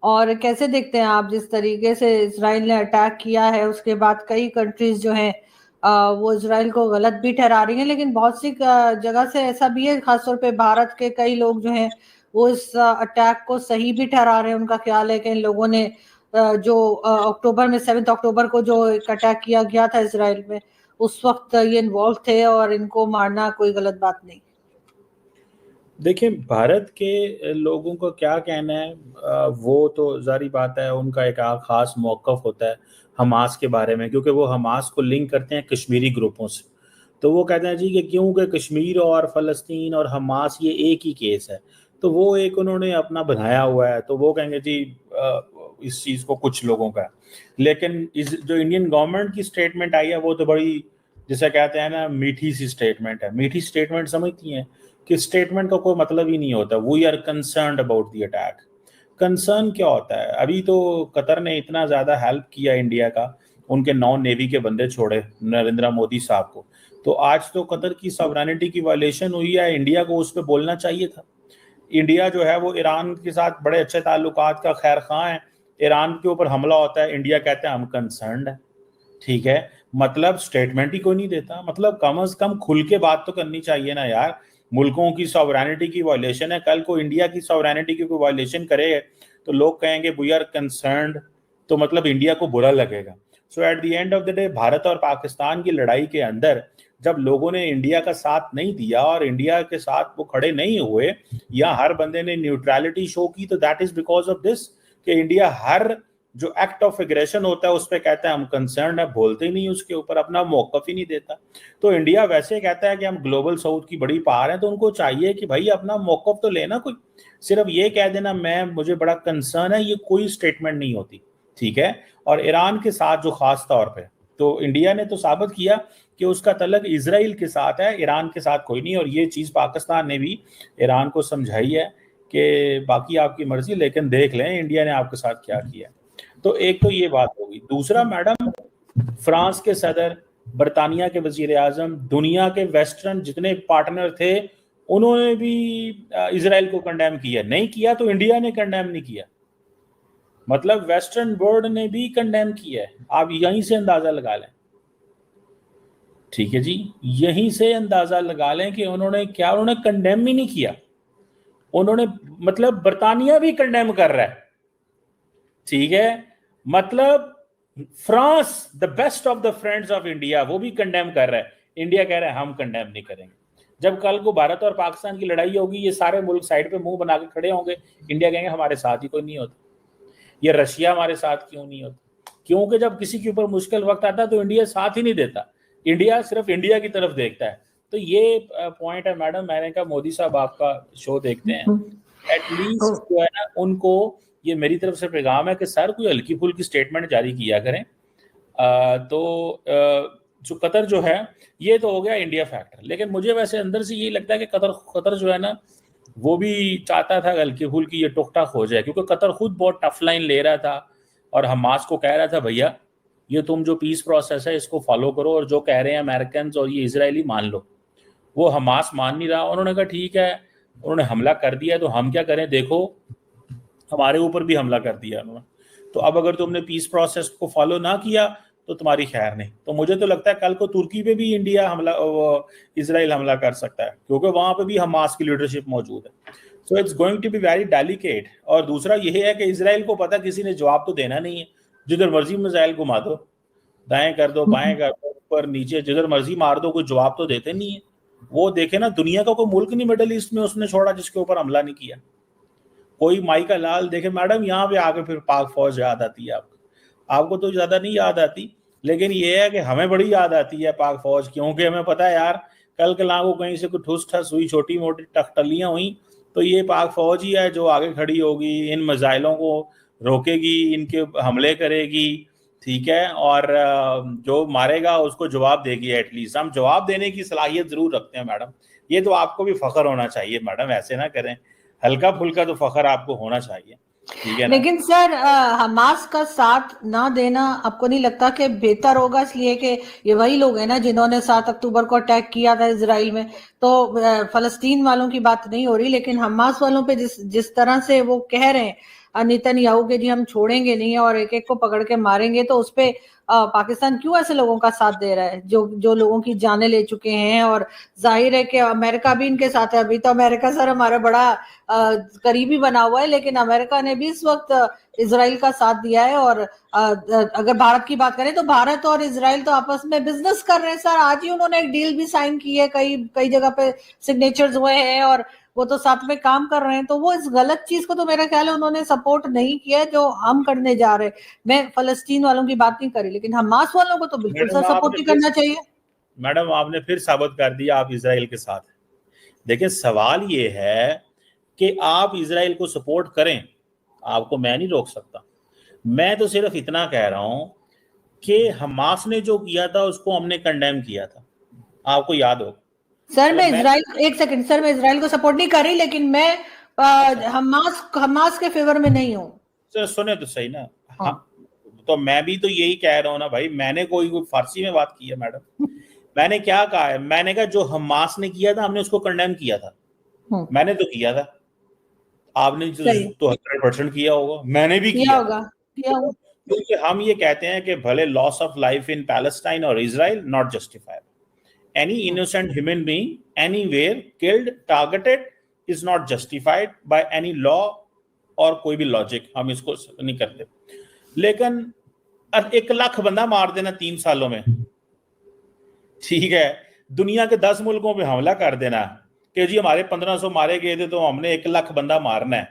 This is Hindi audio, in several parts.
और कैसे देखते हैं आप जिस तरीके से इसराइल ने अटैक किया है, उसके बाद कई कंट्रीज जो हैं वो इसराइल को गलत भी ठहरा रही हैं, लेकिन बहुत सी जगह से ऐसा भी है, खासतौर पे भारत के कई लोग जो हैं वो इस अटैक को सही भी ठहरा रहे हैं। उनका ख्याल है कि इन लोगों ने जो अक्टूबर में 7 अक्टूबर को जो एक अटैक किया गया था इसराइल में, उस वक्त ये इन्वॉल्व थे और इनको मारना कोई गलत बात नहीं। देखिए, भारत के लोगों का क्या कहना है, वो तो जारी बात है, उनका एक खास मौक़िफ़ होता है हमास के बारे में, क्योंकि वो हमास को लिंक करते हैं कश्मीरी ग्रुपों से। तो वो कहते हैं जी कि क्योंकि कश्मीर और फ़लस्तीन और हमास ये एक ही केस है, तो वो एक उन्होंने अपना बनाया हुआ है, तो वो कहेंगे जी इस चीज़ को कुछ लोगों का। लेकिन इस जो इंडियन गवर्नमेंट की स्टेटमेंट आई है वो तो बड़ी, जिसे कहते हैं ना, मीठी सी स्टेटमेंट है। मीठी स्टेटमेंट समझती हैं कि स्टेटमेंट का कोई मतलब ही नहीं होता। We are concerned about the attack. Concern क्या होता है? अभी तो कतर ने इतना ज़्यादा हेल्प किया इंडिया का, उनके 9 नेवी के बंदे छोड़े नरेंद्र मोदी साहब को, तो आज तो कतर की सॉवरेनिटी की वायलेशन हुई है। इंडिया को उस पर बोलना चाहिए था। इंडिया जो है वो ईरान के साथ बड़े अच्छे ताल्लुकात का खैर खां है। ईरान के ऊपर हमला होता है, इंडिया कहते हैं हम कंसर्न्ड है। ठीक है, मतलब स्टेटमेंट ही कोई नहीं देता। मतलब कम से कम खुल के बात तो करनी चाहिए ना यार। मुल्कों की सॉवरेनिटी की वायलेशन है, कल को इंडिया की सॉवरेनिटी की कोई वायलेशन करे तो लोग कहेंगे वी आर कंसर्न्ड, तो मतलब इंडिया को बुरा लगेगा। So at the end of the day, Bharat और पाकिस्तान की लड़ाई के अंदर जब लोगों ने इंडिया का साथ नहीं दिया और इंडिया के साथ वो खड़े नहीं हुए, या हर बंदे ने न्यूट्रलिटी शो की, तो that is because of this कि इंडिया हर जो एक्ट ऑफ एग्रेशन होता है उस पर कहता है हम कंसर्न है, बोलते ही नहीं उसके ऊपर, अपना मौकफ ही नहीं देता। तो इंडिया वैसे कहता है कि हम ग्लोबल साउथ की बड़ी पावर है, तो उनको चाहिए कि भाई अपना मौकफ तो लेना। कोई सिर्फ ये कह देना मैं मुझे बड़ा कंसर्न है, ये कोई स्टेटमेंट नहीं होती। ठीक है, और ईरान के साथ जो खास तौर पे, तो इंडिया ने तो साबित किया कि उसका तल्लक इजराइल के साथ है, ईरान के साथ कोई नहीं। और ये चीज़ पाकिस्तान ने भी ईरान को समझाई है कि बाकी आपकी मर्जी, लेकिन देख लें इंडिया ने आपके साथ क्या किया। तो एक तो ये बात होगी। दूसरा, मैडम, फ्रांस के सदर, बरतानिया के वजीर आजम, दुनिया के वेस्टर्न जितने पार्टनर थे, उन्होंने भी इजराइल को कंडेम किया। नहीं किया तो इंडिया ने कंडेम नहीं किया, मतलब वेस्टर्न वर्ल्ड ने भी कंडेम किया है। आप यहीं से अंदाजा लगा लें। ठीक है जी, यहीं से अंदाजा लगा लें कि उन्होंने क्या, उन्होंने कंडेम ही नहीं किया। उन्होंने, मतलब बरतानिया भी कंडेम कर रहा है। ठीक है, मतलब France, the best of the friends of India, वो भी कंडेम कर रहा है। इंडिया कह रहा है हम कंडेम नहीं करेंगे। जब कल को भारत और पाकिस्तान की लड़ाई होगी, ये सारे मुल्क साइड पे मुंह बना के खड़े होंगे, इंडिया कहेंगे हमारे साथ ही कोई नहीं होता। ये रशिया हमारे साथ क्यों नहीं होता? क्योंकि जब किसी के ऊपर मुश्किल वक्त आता है तो इंडिया साथ ही नहीं देता, इंडिया सिर्फ इंडिया की तरफ देखता है। तो ये पॉइंट है मैडम। मैंने कहा मोदी साहब आपका शो देखते हैं, एटलीस्ट जो है ना, उनको ये मेरी तरफ से पैगाम है कि सर कोई हल्की फुल्की स्टेटमेंट जारी किया करें। जो कतर जो है, ये तो हो गया इंडिया फैक्टर, लेकिन मुझे वैसे अंदर से यही लगता है कि कतर जो है ना, वो भी चाहता था हल्की फुल्की ये टुक टाक हो जाए, क्योंकि कतर खुद बहुत टफ लाइन ले रहा था और हमास को कह रहा था भैया ये तुम जो पीस प्रोसेस है इसको फॉलो करो, और जो कह रहे हैं अमेरिकन और ये इजरायली मान लो। वो हमास मान नहीं रहा। उन्होंने कहा ठीक है, उन्होंने हमला कर दिया तो हम क्या करें, देखो हमारे ऊपर भी हमला कर दिया उन्होंने, तो अब अगर तुमने पीस प्रोसेस को फॉलो ना किया तो तुम्हारी खैर नहीं। तो मुझे तो लगता है कल को तुर्की पे भी इंडिया हमला, इजराइल हमला कर सकता है, क्योंकि वहां पे भी हमास की लीडरशिप मौजूद है। So it's going to be very delicate. और दूसरा यह है कि इजराइल को पता किसी ने जवाब तो देना नहीं है। जिधर मर्जी मिसाइल घुमा दो, दाएं कर दो, बाएं कर दो, ऊपर नीचे, जिधर मर्जी मार दो, कोई जवाब तो देते नहीं है। वो देखे ना, दुनिया का कोई मुल्क नहीं मिडल ईस्ट में उसने छोड़ा जिसके ऊपर हमला नहीं किया। कोई माई का लाल देखे मैडम, यहाँ पे आके फिर पाक फौज याद आती है आपको तो ज्यादा नहीं याद आती, लेकिन ये है कि हमें बड़ी याद आती है पाक फौज, क्योंकि हमें पता है यार कल कला को कहीं से कोई ठुस ठस हुई, छोटी मोटी टकटलियां हुई, तो ये पाक फौज ही है जो आगे खड़ी होगी, इन मिसाइलों को रोकेगी, इनके हमले करेगी। ठीक है, और जो मारेगा उसको जवाब देगी। एटलीस्ट हम जवाब देने की सलाहियत जरूर रखते हैं मैडम। ये तो आपको भी फख्र होना चाहिए मैडम, ऐसे ना करें, हल्का फुल्का तो फख्र आपको होना चाहिए। ठीक है ना? लेकिन सर हमास का साथ ना देना आपको नहीं लगता कि बेहतर होगा? इसलिए कि ये वही लोग हैं ना जिन्होंने 7 अक्टूबर को अटैक किया था इसराइल में। तो फलस्तीन वालों की बात नहीं हो रही, लेकिन हमास वालों पे जिस तरह से वो कह रहे हैं नेतन्याहू के जी हम छोड़ेंगे नहीं और एक एक को पकड़ के मारेंगे, तो उस पे पाकिस्तान क्यों ऐसे लोगों का साथ दे रहा है जो जो लोगों की जानें ले चुके हैं? और जाहिर है कि अमेरिका भी इनके साथ है। अभी तो अमेरिका सर हमारा बड़ा करीबी बना हुआ है, लेकिन अमेरिका ने भी इस वक्त इजराइल का साथ दिया है। और अगर भारत की बात करें तो भारत और इजराइल तो आपस में बिजनेस कर रहे हैं सर। आज ही उन्होंने एक डील भी साइन की है, कई कई जगह पे सिग्नेचर्स हुए हैं और वो तो साथ में काम कर रहे हैं। तो वो इस गलत चीज को तो मेरा ख्याल है उन्होंने सपोर्ट नहीं किया जो हम करने जा रहे हैं। मैं फलस्तीन वालों की बात नहीं करी, लेकिन हमास वालों को तो बिल्कुल सर सपोर्ट नहीं करना चाहिए। मैडम आपने फिर साबित कर दिया आप इजराइल के साथ। देखिए सवाल ये है कि आप इजराइल को सपोर्ट करें, आपको मैं नहीं रोक सकता। मैं तो सिर्फ इतना कह रहा हूं कि हमास ने जो किया था उसको हमने कंडेम किया था, आपको याद हो सर। मैं इजराइल, एक सेकंड सर, मैं इजराइल को सपोर्ट नहीं कर रही, लेकिन मैं हमास के फेवर में नहीं हूँ। सर सुने तो सही ना। हाँ तो मैं भी तो यही कह रहा हूँ ना भाई, मैंने कोई फारसी में बात की है मैडम? मैंने क्या कहा है? मैंने कहा जो हमास ने किया था हमने उसको कंडेम किया था, मैंने तो किया था। आपने तो 100% किया होगा, मैंने भी किया होगा। क्योंकि हम ये कहते हैं कि भले loss of life in Palestine और Israel not justified, any innocent human being anywhere killed, targeted is not justified by any law और कोई भी लॉजिक, हम इसको नहीं करते। लेकिन 1 लाख बंदा मार देना 3 सालों में, ठीक है, दुनिया के 10 मुल्कों पे हमला कर देना कि जी हमारे 1500 मारे गए थे तो हमने 1 लाख बंदा मारना है,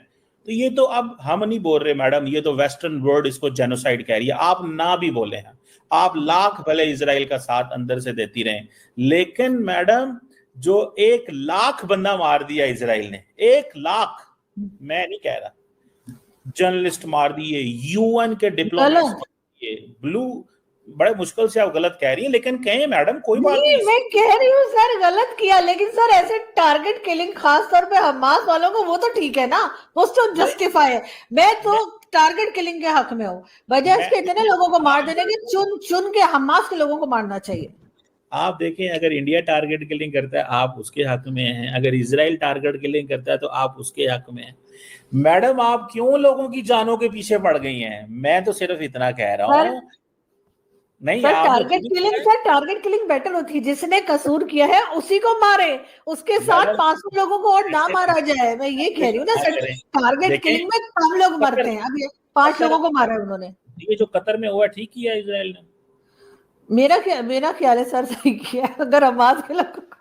तो ये तो अब हम नहीं बोल रहे मैडम, ये तो वेस्टर्न वर्ल्ड इसको जेनोसाइड कह रही है। आप ना भी बोले हैं, आप लाख भले इजराइल का साथ अंदर से देती रहें, लेकिन मैडम जो 1 लाख बंदा मार दिया इजराइल ने, 1 लाख, मैं नहीं कह रहा, जर्नलिस्ट मार दिए, यूएन के डिप्लोमेट्स, ये ब्लू, बड़े मुश्किल से आप गलत कह रही हैं, लेकिन कहें मैडम कोई बात नहीं। मैं कह रही हूँ सर गलत किया, लेकिन सर ऐसे टारगेट किलिंग खास तौर पे हमास वालों को, वो तो ठीक है ना, वो तो जस्टिफाई है। मैं तो टारगेट किलिंग के हक में हूँ, बजाय इसके इतने लोगों को मार देने के चुन चुन के हमास के लोगों को मारना चाहिए। आप देखें, अगर इंडिया टारगेट किलिंग करता है आप उसके हक में हैं, अगर इजराइल टारगेट किलिंग करता है तो आप उसके हक में हैं। मैडम आप क्यों लोगों की जानों के पीछे पड़ गई हैं? मैं तो सिर्फ इतना कह रहा हूँ। नहीं सर टारगेट किलिंग बेटर होती है, जिसने कसूर किया है उसी को मारे, उसके साथ 500 लोगों को और ना मारा जाए। मैं ये कह रही हूँ ना सर, टारगेट किलिंग में कम लोग मरते हैं, अब ये 5 लोगों को मारा है उन्होंने। ये जो कतर में हुआ ठीक किया इजराइल ने? मेरा ख्याल है सर सही किया, अगर हमास के लोगों को।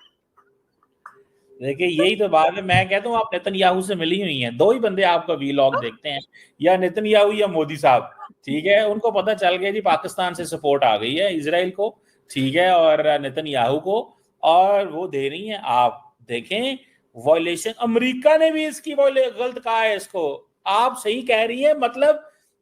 देखिए यही तो बात है, मैं कहता हूँ आप नेतन्याहू से मिली हुई हैं, 2 ही बंदे आपका वीलॉग देखते हैं, या नेतन्याहू या मोदी साहब, ठीक है, उनको पता चल गया जी पाकिस्तान से सपोर्ट आ गई है इजराइल को, ठीक है, और नेतन्याहू को, और वो दे रही हैं। आप देखें वायलेशन, अमेरिका ने भी इसकी गलत कहा है इसको, आप सही कह रही है,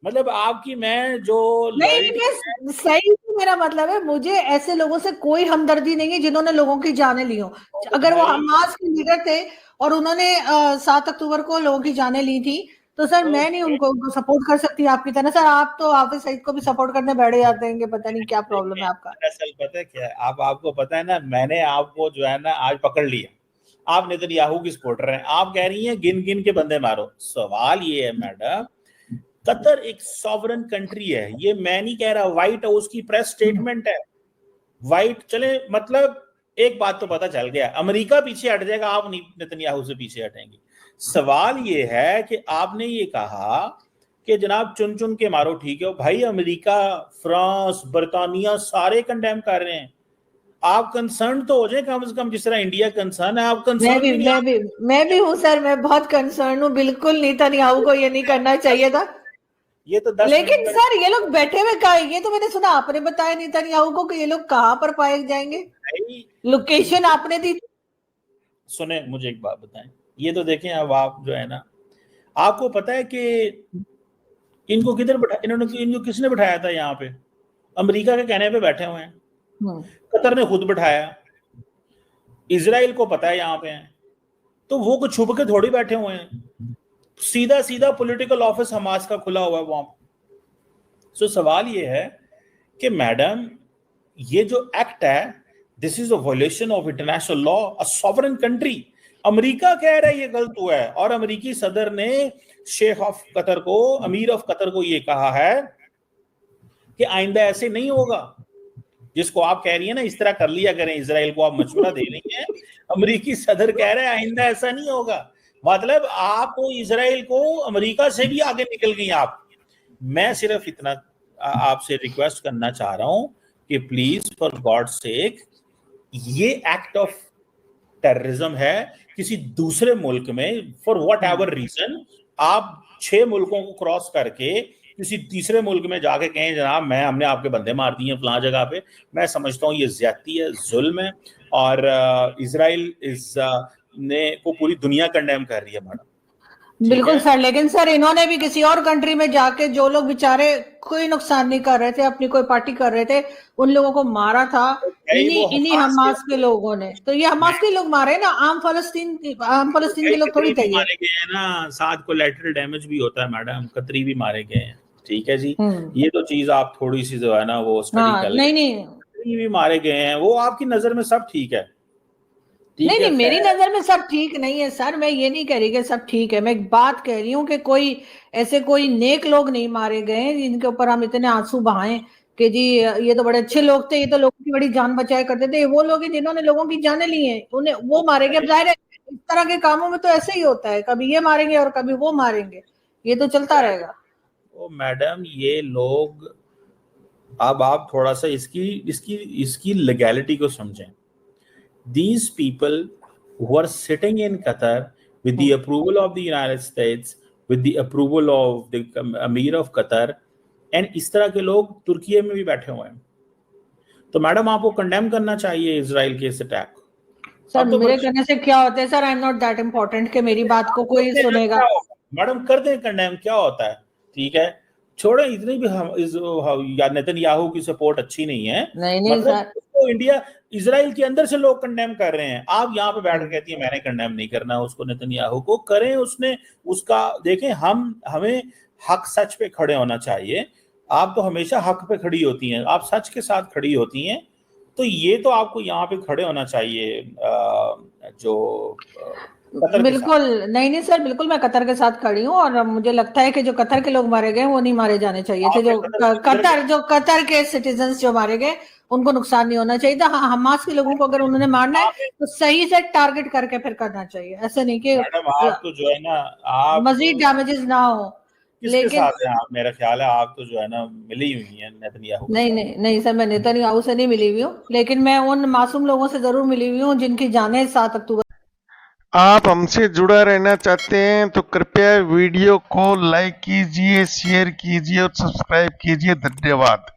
मतलब आपकी मैं जो नहीं सही, मेरा मतलब है मुझे ऐसे लोगों से कोई हमदर्दी नहीं है जिन्होंने लोगों की जानें ली हो। अगर वो हमास के लीडर थे और उन्होंने 7 अक्टूबर को लोगों की जानें ली थी, तो सर मैं नहीं उनको सपोर्ट कर सकती आपकी तरह। सर आप तो हाफिज सईद को भी सपोर्ट करने बैठे जाते हैं, पता नहीं क्या प्रॉब्लम है आपका। दरअसल पता है क्या है, आपको पता है ना, मैंने आपको जो है ना आज पकड़ लिया, आप नेतन्याहू की सपोर्टर हैं, आप कह रही हैं गिन गिन के बंदे मारो। सवाल ये है मैडम, कतर एक सॉवरन कंट्री है, ये मैं नहीं कह रहा, व्हाइट हाउस की प्रेस स्टेटमेंट है, व्हाइट चले, मतलब एक बात तो पता चल गया, अमेरिका पीछे हट जाएगा, आप नेतन्याहू से पीछे हटेंगे। सवाल ये है कि आपने ये कहा कि जनाब चुन चुन के मारो, ठीक है भाई, अमेरिका, फ्रांस, बर्तानिया सारे कंडेम कर रहे हैं, आप कंसर्न तो हो जाए कम से कम, जिस तरह इंडिया कंसर्न है, आप कंसर्न। मैं भी हूँ सर, मैं बहुत कंसर्न हूँ, बिल्कुल नेतन्याहू को ये नहीं करना चाहिए था। ये तो 10 लेकिन सर ये लोग बैठे हुए कहाँ, ये तो मैंने सुना आपने बताया नेतन्याहू को कि ये लोग कहाँ पर पाए जाएंगे, लोकेशन आपने दी। सुने मुझे एक बात बताएं, ये तो देखें अब आप जो है ना, आपको पता है कि इनको इनको किसने बिठाया था यहाँ पे? अमेरिका के कहने पे बैठे हुए हैं, कतर ने खुद बिठाया, इजराइल को पता है यहाँ पे हैं, तो वो कुछ छुप के थोड़ी बैठे हुए हैं, सीधा सीधा पॉलिटिकल ऑफिस हमास का खुला हुआ है वहां। सो सवाल ये है कि मैडम ये जो एक्ट है, this is a violation of international law, a sovereign country America कह रहा है ये गलत हुआ है, और अमेरिकी सदर ने शेख ऑफ कतर को, अमीर ऑफ कतर को ये कहा है कि आइंदा ऐसे नहीं होगा। जिसको आप कह रही है ना इस तरह कर लिया करें, इसराइल को आप मशवरा दे रही हैं, अमेरिकी सदर कह रहे हैं आइंदा ऐसा नहीं होगा। मतलब आप इसराइल को अमेरिका से भी आगे निकल गई आप। मैं सिर्फ इतना आपसे रिक्वेस्ट करना चाह रहा हूं कि प्लीज फॉर गॉड सेक, ये एक्ट ऑफ टेररिज्म है किसी दूसरे मुल्क में, फॉर व्हाट एवर रीजन आप 6 मुल्कों को क्रॉस करके किसी तीसरे मुल्क में जाके कहें जनाब हमने आपके बंदे मार दिए फलां जगह पे, मैं समझता हूँ ये ज्यादती है, जुल्म है, और इसराइल ने को पूरी दुनिया कंडेम कर रही है मैडम। बिल्कुल सर, लेकिन सर इन्होंने भी किसी और कंट्री में जाके जो लोग बेचारे कोई नुकसान नहीं कर रहे थे, अपनी कोई पार्टी कर रहे थे, उन लोगों को मारा था इन्हीं हमास के लोगों ने। तो ये हमास के लोग मारे ना, आम फलस्तीन के लोग थोड़ी थे। मारे गए हैं ना, साथ कोलैटरल डैमेज भी होता है मैडम, कतरी भी मारे गए हैं, ठीक है जी। ये तो चीज आप थोड़ी सी जो है ना वो स्टडी कर लें। नहीं भी मारे गए हैं, वो आपकी नजर में सब ठीक है। नहीं, मेरी नजर में सब ठीक नहीं है सर, मैं ये नहीं कह रही कि सब ठीक है, मैं एक बात कह रही हूँ कि कोई नेक लोग नहीं मारे गए जिनके ऊपर हम इतने आंसू बहाएं कि जी ये तो बड़े अच्छे लोग थे, ये तो लोगों की बड़ी जान बचाया करते थे। वो लोग जिन्होंने लोगों की जानें ली हैं उन्हें वो मारे गए। अब जाहिर है इस तरह के कामों में तो ऐसे ही होता है, कभी ये मारेंगे और कभी वो मारेंगे, ये तो चलता रहेगा। ओ मैडम ये लोग, अब आप थोड़ा सा इसकी लीगैलिटी को समझें। These people who are sitting in Qatar with the approval of the United States, with the approval of the Amir of Qatar, and इस तरह के लोग तुर्की में भी बैठे हुए हैं, तो मैडम आपको कंडेम करना चाहिए इजराइल के इस अटैक। सर तो मेरे कहने से क्या होता है sir, I am not that important कि मेरी बात को कोई सुनेगा। मैडम कर दें कंडेम, क्या होता है, ठीक है, छोड़े इतनी भी हम नेतन्याहू की सपोर्ट अच्छी नहीं है। नहीं मतलब सर तो इंडिया इजराइल के अंदर से लोग कंडेम कर रहे हैं, आप यहाँ पे बैठ कर कहती है मैंने कंडेम नहीं करना उसको, नेतन्याहू को करें, उसने उसका देखें। हमें हक सच पे खड़े होना चाहिए। आप तो हमेशा हक पे खड़ी होती हैं, आप सच के साथ खड़ी होती हैं, तो ये तो आपको यहाँ पे खड़े होना चाहिए। जो बिल्कुल नहीं सर, बिल्कुल मैं कतर के साथ खड़ी हूँ, और मुझे लगता है कि जो कतर के लोग मारे गए वो नहीं मारे जाने चाहिए थे। जो कतर के सिटीजन्स जो मारे गए उनको नुकसान नहीं होना चाहिए था। हाँ, हमास के लोगों को अगर उन्होंने मारना है तो सही से टारगेट करके फिर करना चाहिए, ऐसे नहीं कि आप तो जो है ना आप मजीद डैमेजेस ना हो। लेकिन साथ हैं आप, मेरा ख्याल है आप तो जो है ना मिली हुई हैं नेतन्याहू। नहीं सर, मैं नेतन्याहू से नहीं मिली हुई हूँ, लेकिन मैं उन मासूम लोगों से जरूर मिली हुई हूँ जिनकी जानें 7 अक्टूबर। आप हमसे जुड़ा रहना चाहते हैं तो कृपया वीडियो को लाइक कीजिए, शेयर कीजिए और सब्सक्राइब कीजिए। धन्यवाद।